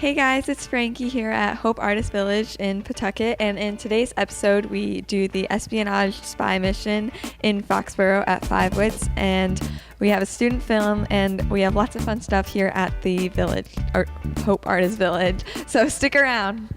Hey guys, it's Frankie here at Hope Artist Village in Pawtucket, and in today's episode we do the espionage spy mission in Foxboro at 5 Wits, and we have a student film and we have lots of fun stuff here at the village, or Hope Artist Village, so stick around.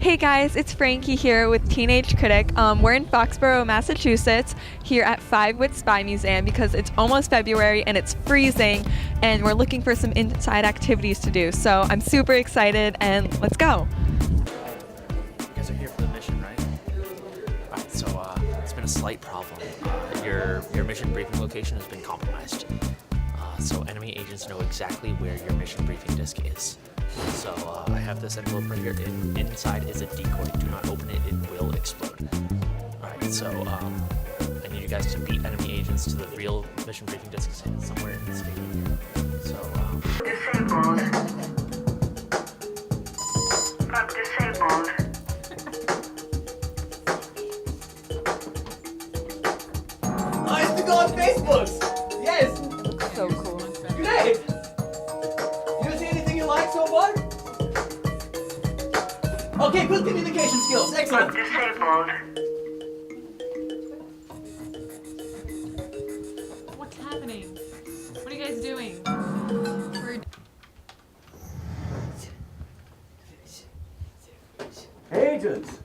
Hey guys, it's Frankie here with Teenage Critic. We're in Foxboro, Massachusetts, here at 5 Wits Spy Museum because it's almost February and it's freezing and we're looking for some inside activities to do. So I'm super excited and let's go. You guys are here for the mission, right? Alright, so it's been a slight problem. Your mission briefing location has been compromised. So enemy agents know exactly where your mission briefing disc is. So I have this envelope right here. Inside is a decoy. Do not open it, it will explode. Alright, so I need you guys to beat enemy agents to the real mission briefing disc somewhere in the stadium. So Disabled. Not disabled. I used to go on Facebook! Yes! So cool. Great! You see anything you like so far? Okay, good communication skills, Not excellent! disabled. What's happening? What are you guys doing? Agents,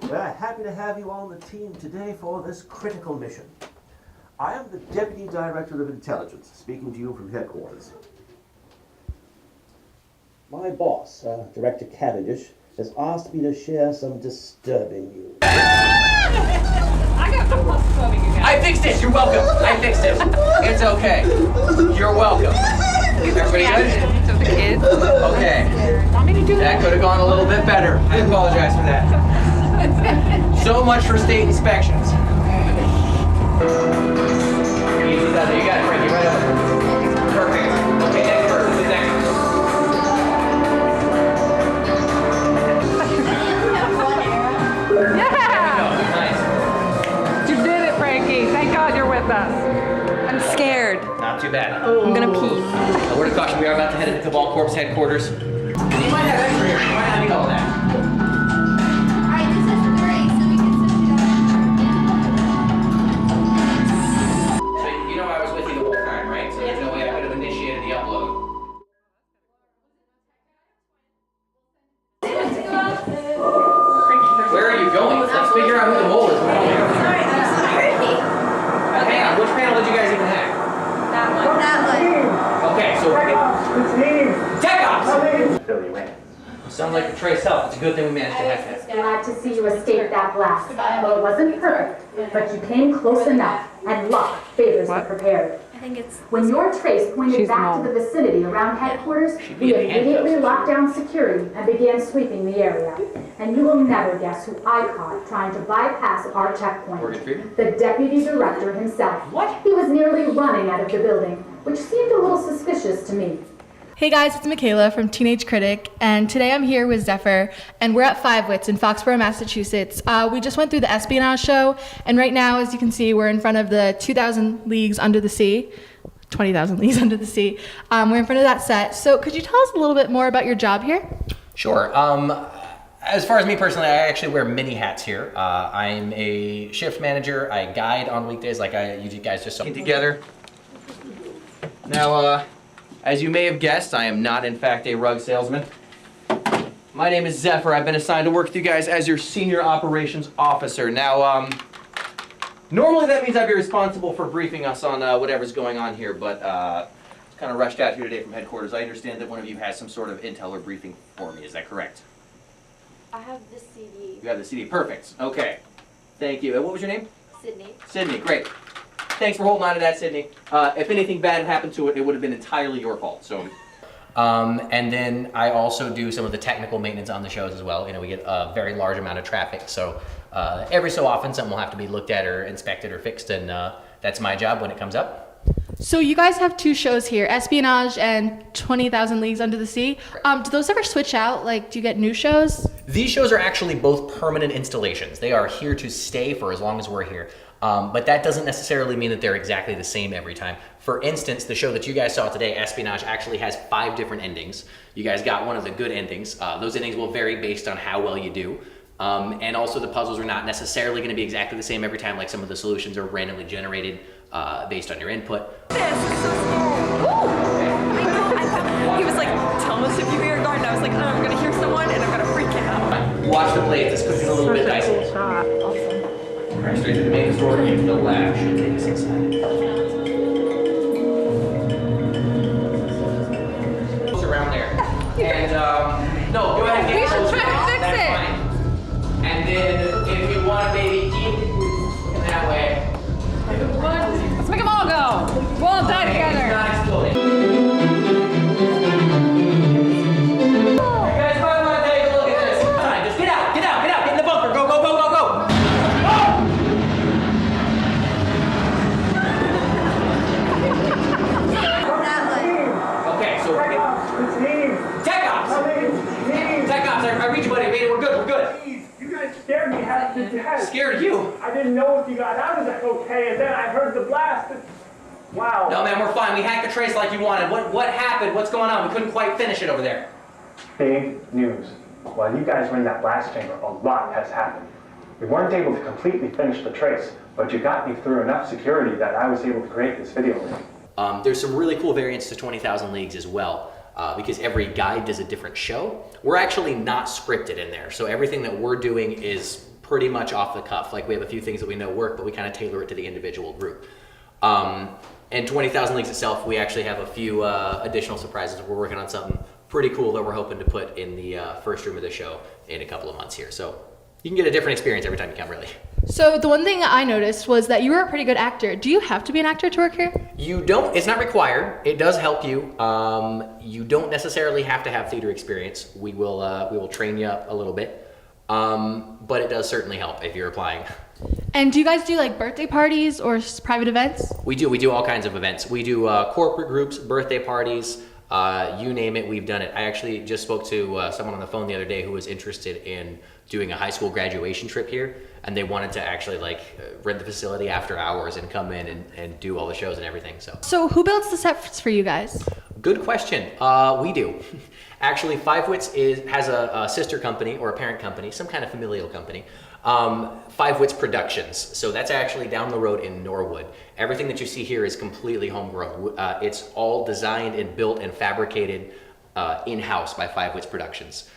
we're happy to have you on the team today for this critical mission. I am the Deputy Director of Intelligence, speaking to you from headquarters. My boss, Director Cavendish, has asked me to share some disturbing news. I got some plus swimming again. I fixed it, you're welcome! I fixed it! It's okay. You're welcome. Everybody good? So the kids. Okay. Want me to do That could have gone a little bit better. I apologize for that. So much for state inspections. Easy done. You got it, Frankie. Right over. Perfect. Okay, next person. Who's next? Yeah! Nice. You did it, Frankie. Thank God you're with us. I'm scared. Not too bad. I'm gonna pee. A word of caution, we are about to head into Cabal Corp's headquarters. And you might have extra here. You might have me all that. Alright, this is 3, so we can switch it up. So you know I was with you the whole time, right? So there's no way I could have initiated the upload. Where are you going? Let's figure out who the mole is. Hang on, which panel did you guys even hack? That one. Okay, so Tech Ops! Sounds like a trace help. It's a good thing we managed to hack that. Glad to see you escape that blast. Well, it wasn't perfect, but you came close enough, and luck favors the prepared. I think it's. When your trace pointed back to the vicinity around headquarters, we immediately locked down security and began sweeping the area. And you will never guess who I caught trying to bypass our checkpoint. Morgan Freeman? The deputy director himself. What? He was nearly running out of the building, which seemed a little suspicious to me. Hey guys, it's Michaela from Teenage Critic, and today I'm here with Zephyr, and we're at 5 Wits in Foxboro, Massachusetts. We just went through the Espionage show, and right now, as you can see, we're in front of the 2,000 Leagues Under the Sea, 20,000 Leagues Under the Sea. We're in front of that set. So could you tell us a little bit more about your job here? Sure. As far as me personally, I actually wear many hats here. I'm a shift manager. I guide on weekdays like you guys just saw together. Now, as you may have guessed, I am not, in fact, a rug salesman. My name is Zephyr. I've been assigned to work with you guys as your senior operations officer. Now, normally that means I'd be responsible for briefing us on whatever's going on here, but kind of rushed out here today from headquarters. I understand that one of you has some sort of intel or briefing for me. Is that correct? I have the CD. You have the CD. Perfect. Okay. Thank you. And what was your name? Sydney. Sydney. Great. Thanks for holding on to that, Sydney. If anything bad had happened to it, it would have been entirely your fault. So, And then I also do some of the technical maintenance on the shows as well. You know, we get a very large amount of traffic, so every so often something will have to be looked at or inspected or fixed, and that's my job when it comes up. So you guys have two shows here, Espionage and 20,000 Leagues Under the Sea. Do those ever switch out? Like, do you get new shows? These shows are actually both permanent installations. They are here to stay for as long as we're here. But that doesn't necessarily mean that they're exactly the same every time. For instance, the show that you guys saw today, Espionage, actually has 5 different endings. You guys got one of the good endings. Those endings will vary based on how well you do. And also the puzzles are not necessarily going to be exactly the same every time, like some of the solutions are randomly generated based on your input. This is so scary. Woo! I know. I thought he was like, tell us if you hear a guard. And I was like, oh, I'm going to hear someone and I'm going to freak out. Watch the blade. This could be a little bit dicey. Cool shot. Awesome. Right, straight to the main door into the lab. Should take us inside. Around there. And no, go ahead and get close. We should try to fix it. Fine. And then if you want to maybe keep in that way. Let's make them all go. We'll all die together. It's not exploding. You guys might want to take a look at this. Fine, just get out, get in the bunker. Go. Okay, so Tech Ops, I read you, buddy. We're good. You guys scared me half to death. Scared you? I didn't know if you got out of that okay, and then I heard the blast. Wow. No, man, we're fine. We hacked the trace like you wanted. What happened? What's going on? We couldn't quite finish it over there. Big news. While you guys were in that blast chamber, a lot has happened. We weren't able to completely finish the trace, but you got me through enough security that I was able to create this video link. There's some really cool variants to 20,000 Leagues as well, because every guide does a different show. We're actually not scripted in there, so everything that we're doing is pretty much off the cuff. Like, we have a few things that we know work, but we kind of tailor it to the individual group. And 20,000 Leagues itself, we actually have a few additional surprises. We're working on something pretty cool that we're hoping to put in the first room of the show in a couple of months here. So you can get a different experience every time you come, really. So the one thing I noticed was that you were a pretty good actor. Do you have to be an actor to work here? You don't. It's not required. It does help you. You don't necessarily have to have theater experience. We will train you up a little bit, but it does certainly help if you're applying. And do you guys do like birthday parties or private events? We do all kinds of events. We do corporate groups, birthday parties, you name it, we've done it. I actually just spoke to someone on the phone the other day who was interested in doing a high school graduation trip here, and they wanted to actually rent the facility after hours and come in and do all the shows and everything. So who builds the sets for you guys? Good question. We do. Actually, Five Wits has a sister company or a parent company, some kind of familial company. Five Wits Productions. So that's actually down the road in Norwood. Everything that you see here is completely homegrown. It's all designed and built and fabricated in-house by Five Wits Productions.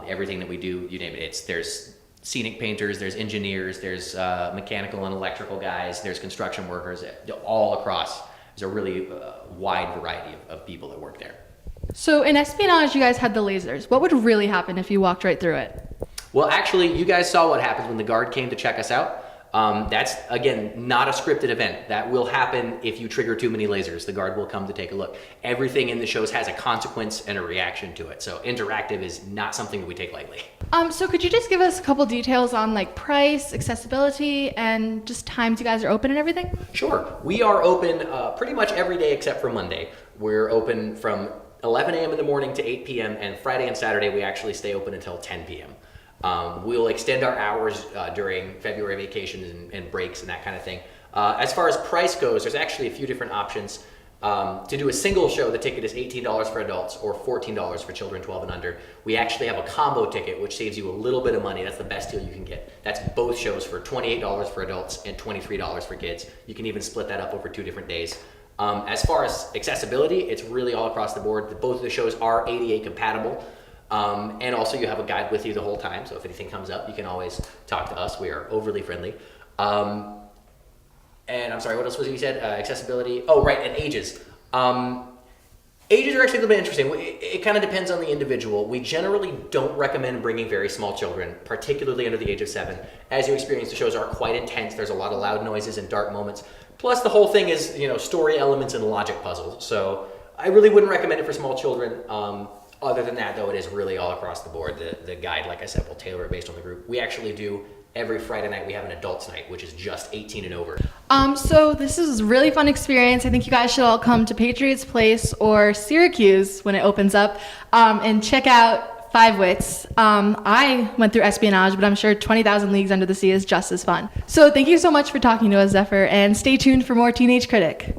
Everything that we do, you name it, there's scenic painters, there's engineers, there's mechanical and electrical guys, there's construction workers, all across. There's a really wide variety of people that work there. So in Espionage, you guys had the lasers. What would really happen if you walked right through it? Well, actually, you guys saw what happened when the guard came to check us out. That's, again, not a scripted event. That will happen if you trigger too many lasers. The guard will come to take a look. Everything in the shows has a consequence and a reaction to it. So interactive is not something that we take lightly. So could you just give us a couple details on price, accessibility, and just times you guys are open and everything? Sure. We are open pretty much every day except for Monday. We're open from 11 a.m. in the morning to 8 p.m. and Friday and Saturday we actually stay open until 10 p.m. We'll extend our hours during February vacations and breaks and that kind of thing. As far as price goes, there's actually a few different options. To do a single show, the ticket is $18 for adults or $14 for children 12 and under. We actually have a combo ticket, which saves you a little bit of money. That's the best deal you can get. That's both shows for $28 for adults and $23 for kids. You can even split that up over 2 different days. As far as accessibility, it's really all across the board. Both of the shows are ADA compatible. And also you have a guide with you the whole time, so if anything comes up, you can always talk to us. We are overly friendly. And I'm sorry, what else was it you said? Accessibility. Oh, right, and ages. Ages are actually a little bit interesting. It kind of depends on the individual. We generally don't recommend bringing very small children, particularly under the age of 7. As you experience, the shows are quite intense. There's a lot of loud noises and dark moments. Plus, the whole thing is, story elements and logic puzzles. So I really wouldn't recommend it for small children. Other than that, though, it is really all across the board. The guide, like I said, will tailor it based on the group. We actually do, every Friday night, we have an adults night, which is just 18 and over. So this is a really fun experience. I think you guys should all come to Patriots Place or Syracuse when it opens up, and check out Five Wits. I went through Espionage, but I'm sure 20,000 Leagues Under the Sea is just as fun. So thank you so much for talking to us, Zephyr, and stay tuned for more Teenage Critic.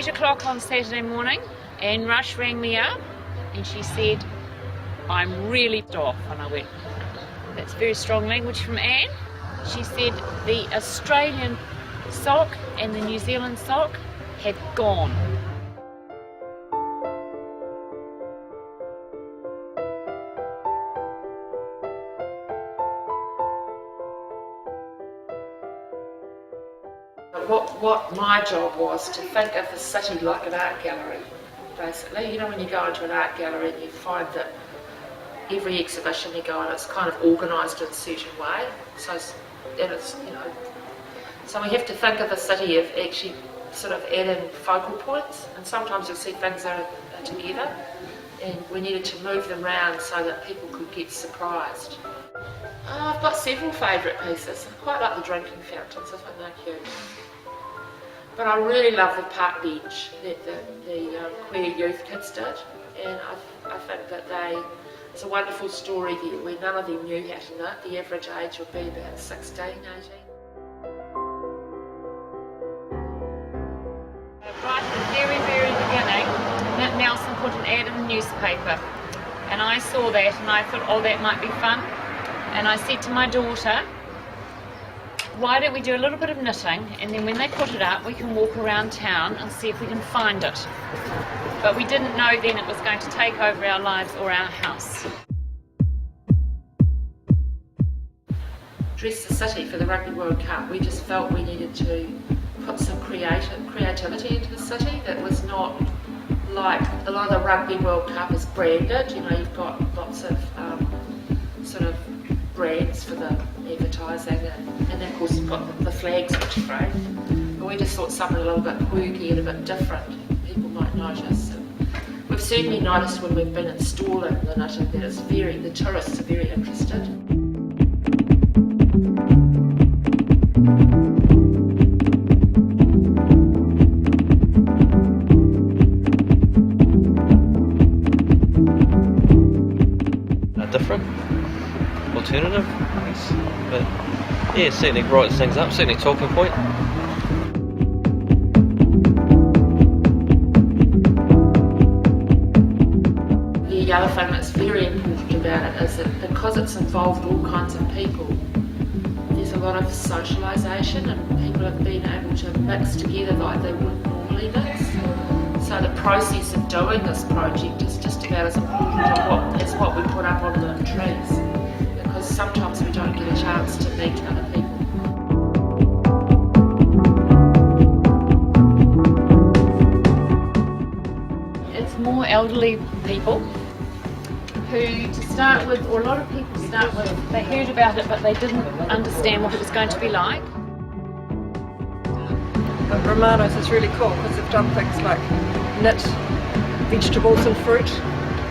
O'clock on Saturday morning, and Rush rang me up and she said, I'm really off. And I went, that's very strong language from Anne. She said the Australian sock and the New Zealand sock had gone. What my job was to think of the city like an art gallery, basically. You know, when you go into an art gallery and you find that every exhibition you go on is kind of organised in a certain way. So we have to think of the city of actually sort of adding focal points, and sometimes you'll see things that are together, and we needed to move them around so that people could get surprised. I've got several favourite pieces. I quite like the drinking fountains, I think they're cute. But I really love the park bench that the queer youth kids did, and I think that it's a wonderful story there where none of them knew how to knit. The average age would be about 16, 18. Right at the very, very beginning, Nick Nelson put an ad in the newspaper, and I saw that and I thought, oh, that might be fun. And I said to my daughter, why don't we do a little bit of knitting, and then when they put it up we can walk around town and see if we can find it. But we didn't know then it was going to take over our lives or our house. Dress the city for the Rugby World Cup. We just felt we needed to put some creativity into the city that was not like a lot of the Rugby World Cup is branded. You know, you've got lots of sort of brands for the advertising, and then of course you've got the flags, which are great. But we just thought something a little bit quirky and a bit different people might notice. And we've certainly noticed when we've been installing the knitting that the tourists are very interested. Different, alternative, but yeah, certainly brightens things up, certainly talking point. The other thing that's very important about it is that because it's involved all kinds of people, there's a lot of socialisation and people have been able to mix together like they wouldn't normally mix. So the process of doing this project is just about as important as what we put up on the trees, because sometimes we don't get a chance to meet other people. It's more elderly people who, to start with, or a lot of people start with, they heard about it but they didn't understand what it was going to be like. Romano's is really cool because they've done things like knit vegetables and fruit,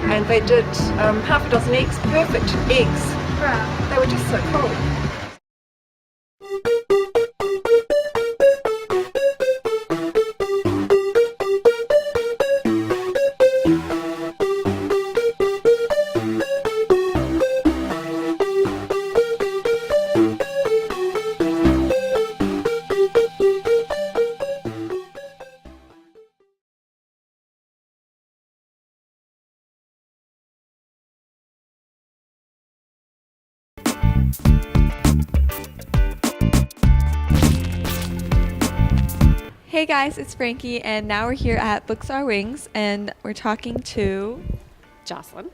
and they did half a dozen eggs, perfect eggs. Wow. They were just so cool. Hey guys, it's Frankie, and now we're here at Bookstore Wings, and we're talking to Jocelyn.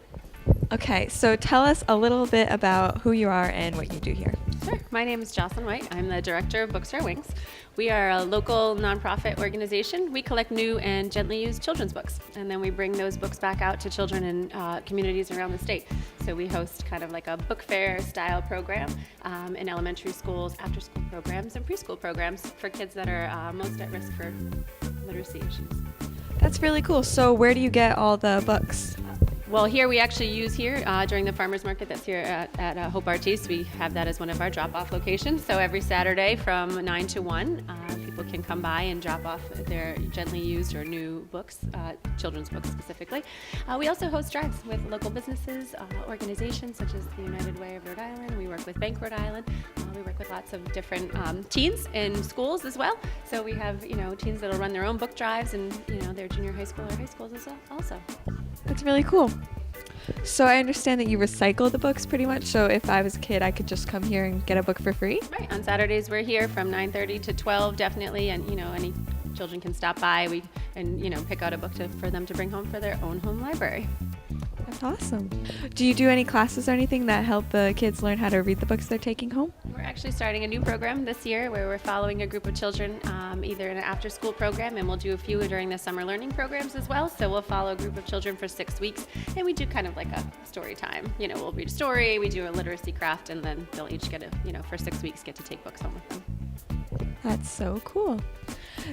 Okay, so tell us a little bit about who you are and what you do here. Sure. My name is Jocelyn White. I'm the director of Bookstore Wings. We are a local nonprofit organization. We collect new and gently used children's books, and then we bring those books back out to children in communities around the state. So we host kind of like a book fair style program in elementary schools, after school programs, and preschool programs for kids that are most at risk for literacy issues. That's really cool. So where do you get all the books? Well, here we actually use here during the farmers market that's here at Hope Artiste. We have that as one of our drop-off locations. So every Saturday from 9 to 1, people can come by and drop off their gently used or new books, children's books specifically. We also host drives with local businesses, organizations such as the United Way of Rhode Island. We work with Bank Rhode Island. We work with lots of different teens in schools as well. So we have, teens that'll run their own book drives and, their junior high school or high schools as well also. That's really cool. So I understand that you recycle the books pretty much. So if I was a kid, I could just come here and get a book for free? Right. On Saturdays, we're here from 9:30 to 12, definitely. And, any children can stop by and pick out a book for them to bring home for their own home library. That's awesome. Do you do any classes or anything that help the kids learn how to read the books they're taking home? We're actually starting a new program this year where we're following a group of children either in an after-school program, and we'll do a few during the summer learning programs as well. So we'll follow a group of children for 6 weeks, and we do kind of like a story time. We'll read a story, we do a literacy craft, and then they'll each get for 6 weeks get to take books home with them. That's so cool.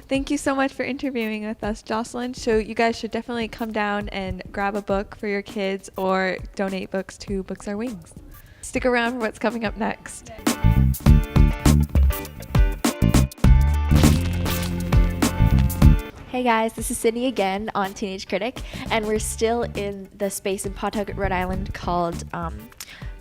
Thank you so much for interviewing with us, Jocelyn. So you guys should definitely come down and grab a book for your kids or donate books to Bookstore Wings. Stick around for what's coming up next. Hey guys, this is Sydney again on Teenage Critic, and we're still in the space in Pawtucket, Rhode Island called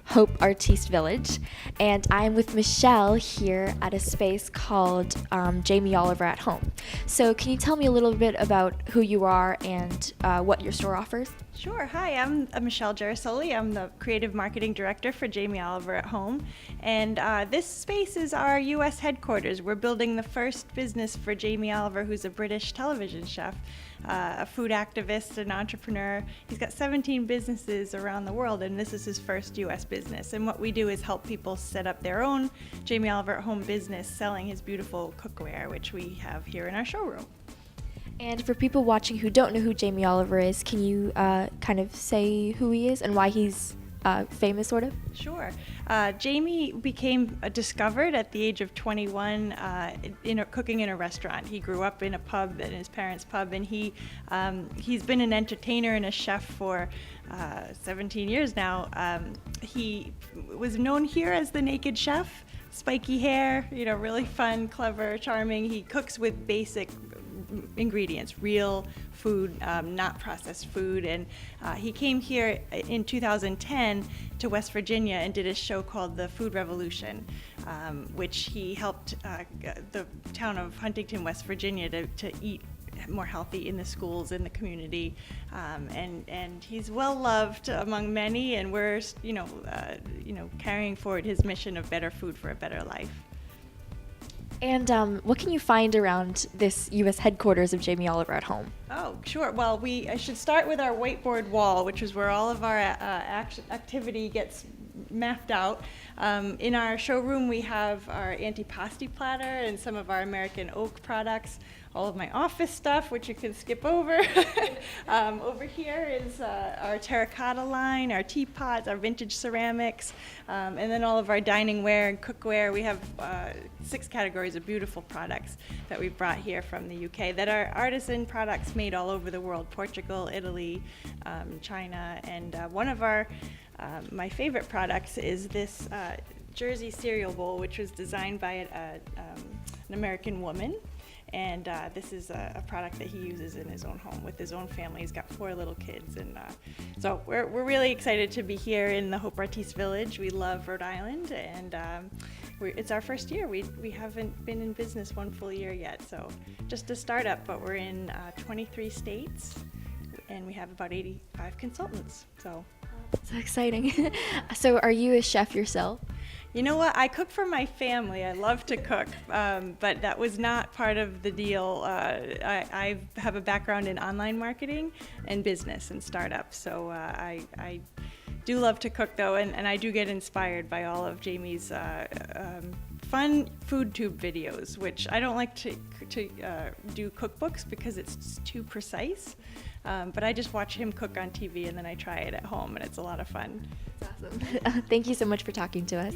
Hope Artiste Village, and I'm with Michelle here at a space called Jamie Oliver at Home. So can you tell me a little bit about who you are and what your store offers? Sure. Hi, I'm Michelle Gerasoli. I'm the Creative Marketing Director for Jamie Oliver at Home. And this space is our U.S. headquarters. We're building the first business for Jamie Oliver, who's a British television chef, a food activist, an entrepreneur. He's got 17 businesses around the world, and this is his first U.S. business. And what we do is help people set up their own Jamie Oliver at Home business selling his beautiful cookware, which we have here in our showroom. And for people watching who don't know who Jamie Oliver is, can you kind of say who he is and why he's famous, sort of? Sure. Jamie became discovered at the age of 21 cooking in a restaurant. He grew up in a pub, in his parents' pub, and he's been an entertainer and a chef for 17 years now. He was known here as the Naked Chef. Spiky hair, really fun, clever, charming. He cooks with basic ingredients, real food, not processed food. And he came here in 2010 to West Virginia and did a show called The Food Revolution, which he helped the town of Huntington, West Virginia to eat more healthy in the schools, in the community, and he's well loved among many, and we're carrying forward his mission of better food for a better life. And what can you find around this U.S. headquarters of Jamie Oliver at Home? Oh, sure. Well, I should start with our whiteboard wall, which is where all of our activity gets mapped out. In our showroom, we have our antipasti platter and some of our American oak products, all of my office stuff, which you can skip over. Over here is our terracotta line, our teapots, our vintage ceramics, and then all of our dining ware and cookware. We have 6 categories of beautiful products that we've brought here from the UK that are artisan products made all over the world, Portugal, Italy, China, and one of my favorite products is this Jersey cereal bowl, which was designed by an American woman. And this is a product that he uses in his own home with his own family. He's got 4 little kids. And so we're really excited to be here in the Hope Artiste Village. We love Rhode Island, and it's our first year. We haven't been in business 1 full year yet. So just a startup, but we're in 23 states, and we have about 85 consultants. So So exciting. So are you a chef yourself? You know what? I cook for my family. I love to cook, but that was not part of the deal. I have a background in online marketing and business and startups, so I do love to cook though, and I do get inspired by all of Jamie's fun FoodTube videos, which I don't like to do cookbooks because it's too precise. But I just watch him cook on TV and then I try it at home, and it's a lot of fun. That's awesome. Thank you so much for talking to us.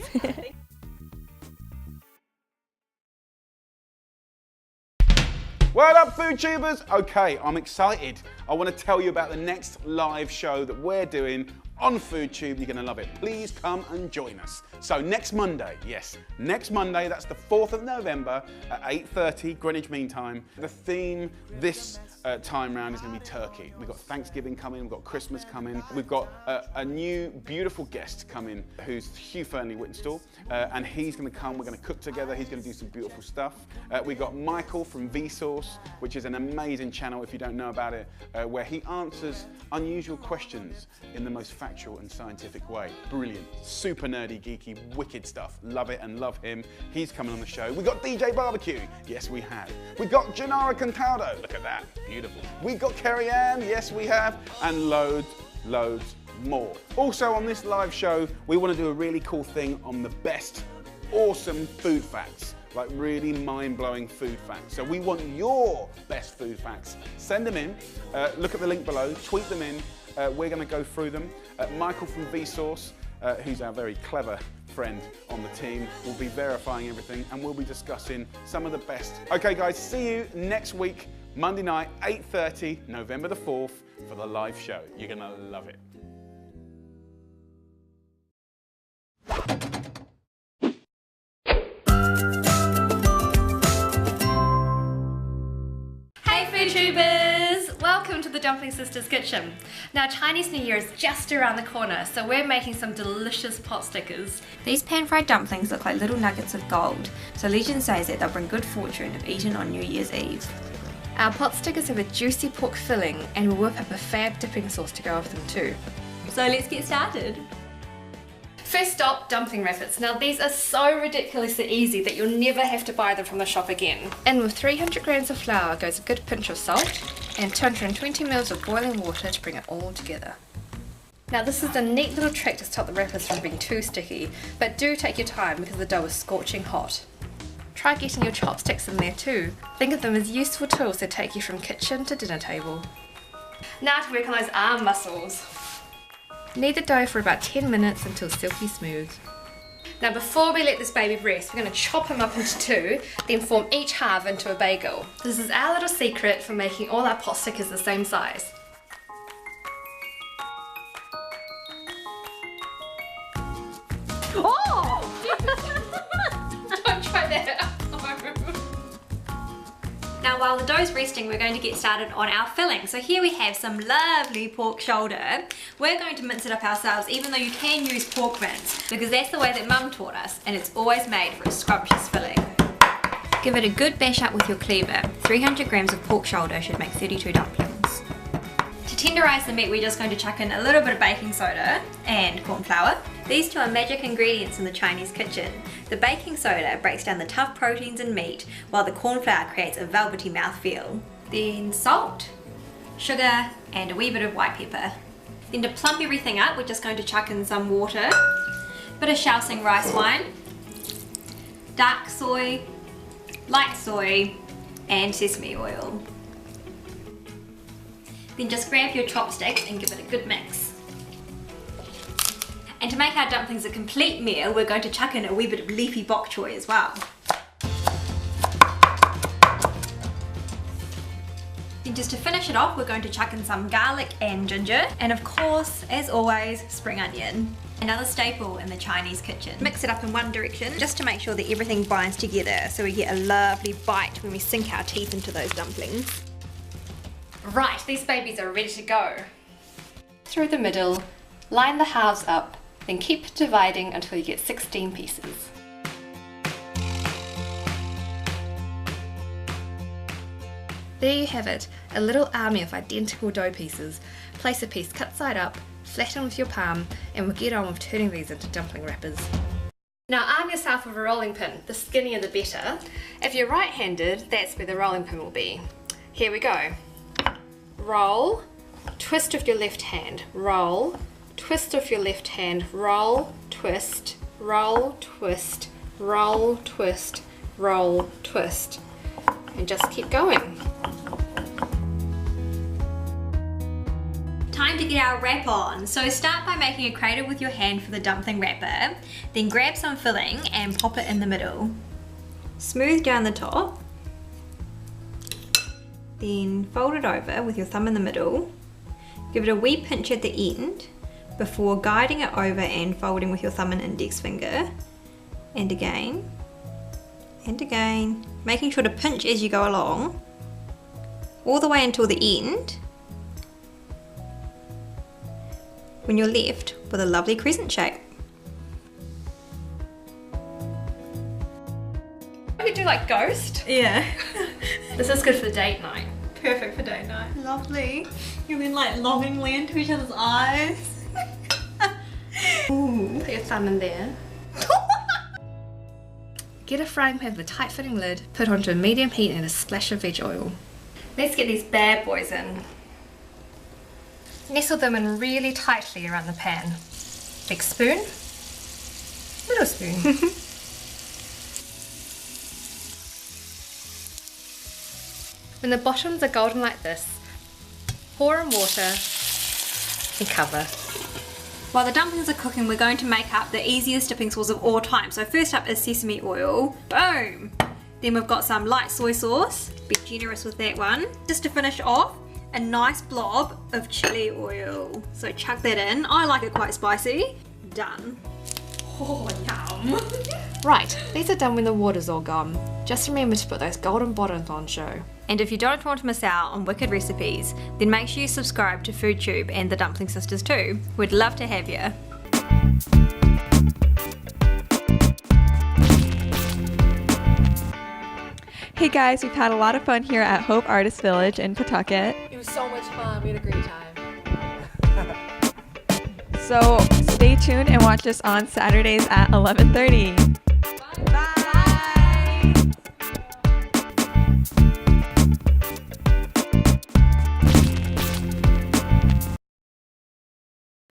What up, FoodTubers? Okay, I'm excited. I want to tell you about the next live show that we're doing on FoodTube. You're going to love it. Please come and join us. So next Monday, yes, next Monday, that's the 4th of November at 8:30 Greenwich Mean Time. The theme this time round is going to be turkey. We've got Thanksgiving coming, we've got Christmas coming, we've got a new beautiful guest coming who's Hugh Fernley-Whittenstall, and he's going to come, we're going to cook together, he's going to do some beautiful stuff. We've got Michael from Vsauce, which is an amazing channel if you don't know about it, where he answers unusual questions in the most factual and scientific way. Brilliant, super nerdy, geeky, wicked stuff. Love it and love him. He's coming on the show. We got DJ Barbecue. Yes, we have. We got Gennaro Contaldo. Look at that. Beautiful. We got Kerry Ann. Yes, we have. And loads more. Also on this live show, we want to do a really cool thing on the best, awesome food facts. Like really mind-blowing food facts. So we want your best food facts. Send them in. Look at the link below. Tweet them in. We're going to go through them. Michael from Vsauce, who's our very clever friend on the team, will be verifying everything, and we'll be discussing some of the best. Okay, guys, see you next week, Monday night, 8:30, November the 4th, for the live show. You're going to love it. FoodTubers! Welcome to the Dumpling Sisters kitchen. Now Chinese New Year is just around the corner, so we're making some delicious pot stickers. These pan-fried dumplings look like little nuggets of gold, so legend says that they'll bring good fortune if eaten on New Year's Eve. Our pot stickers have a juicy pork filling, and we'll whip up a fab dipping sauce to go with them too. So let's get started. First stop, dumpling wrappers. Now these are so ridiculously easy that you'll never have to buy them from the shop again. In with 300 grams of flour goes a good pinch of salt and 220 ml of boiling water to bring it all together. Now this is a neat little trick to stop the wrappers from being too sticky, but do take your time because the dough is scorching hot. Try getting your chopsticks in there too. Think of them as useful tools that take you from kitchen to dinner table. Now to work on those arm muscles. Knead the dough for about 10 minutes until silky smooth. Now before we let this baby rest, we're going to chop him up into two, then form each half into a bagel. This is our little secret for making all our pot stickers the same size. Oh! Don't try that. Now while the dough's resting, we're going to get started on our filling. So here we have some lovely pork shoulder. We're going to mince it up ourselves, even though you can use pork mince, because that's the way that Mum taught us, and it's always made for a scrumptious filling. Give it a good bash up with your cleaver. 300 grams of pork shoulder should make 32 dumplings. To tenderize the meat, we're just going to chuck in a little bit of baking soda and corn flour. These two are magic ingredients in the Chinese kitchen. The baking soda breaks down the tough proteins in meat, while the corn flour creates a velvety mouthfeel. Then salt, sugar, and a wee bit of white pepper. Then to plump everything up, we're just going to chuck in some water, bit of Shaoxing rice wine, dark soy, light soy, and sesame oil. Then just grab your chopsticks and give it a good mix. And to make our dumplings a complete meal, we're going to chuck in a wee bit of leafy bok choy as well. Then just to finish it off, we're going to chuck in some garlic and ginger, and of course, as always, spring onion. Another staple in the Chinese kitchen. Mix it up in one direction just to make sure that everything binds together so we get a lovely bite when we sink our teeth into those dumplings. Right, these babies are ready to go. Through the middle, line the halves up, then keep dividing until you get 16 pieces. There you have it, a little army of identical dough pieces. Place a piece cut side up, flatten with your palm, and we'll get on with turning these into dumpling wrappers. Now arm yourself with a rolling pin, the skinnier the better. If you're right-handed, that's where the rolling pin will be. Here we go. Roll, twist with your left hand, roll, twist with your left hand, roll, twist, roll, twist, roll, twist, roll, twist, and just keep going. Time to get our wrap on. So start by making a cradle with your hand for the dumpling wrapper, then grab some filling and pop it in the middle. Smooth down the top, then fold it over with your thumb in the middle. Give it a wee pinch at the end before guiding it over and folding with your thumb and index finger. And again, making sure to pinch as you go along, all the way until the end, when you're left with a lovely crescent shape. We could do like ghost. Yeah. This is good for date night. Perfect for date night. Lovely. You mean like longingly into each other's eyes? Ooh. Put your thumb in there. Get a frying pan with a tight-fitting lid, put onto a medium heat and a splash of veg oil. Let's get these bad boys in. Nestle them in really tightly around the pan. Big spoon, little spoon. When the bottoms are golden like this, pour in water and cover. While the dumplings are cooking, we're going to make up the easiest dipping sauce of all time. So first up is sesame oil. Boom! Then we've got some light soy sauce. Be generous with that one. Just to finish off, a nice blob of chili oil. So chuck that in. I like it quite spicy. Done. Oh, yum. Right, these are done when the water's all gone. Just remember to put those golden bottoms on show. And if you don't want to miss out on wicked recipes, then make sure you subscribe to FoodTube and the Dumpling Sisters too. We'd love to have you. Hey guys, we've had a lot of fun here at Hope Artist Village in Pawtucket. It was so much fun. We had a great time. So stay tuned and watch us on Saturdays at 11:30. Bye.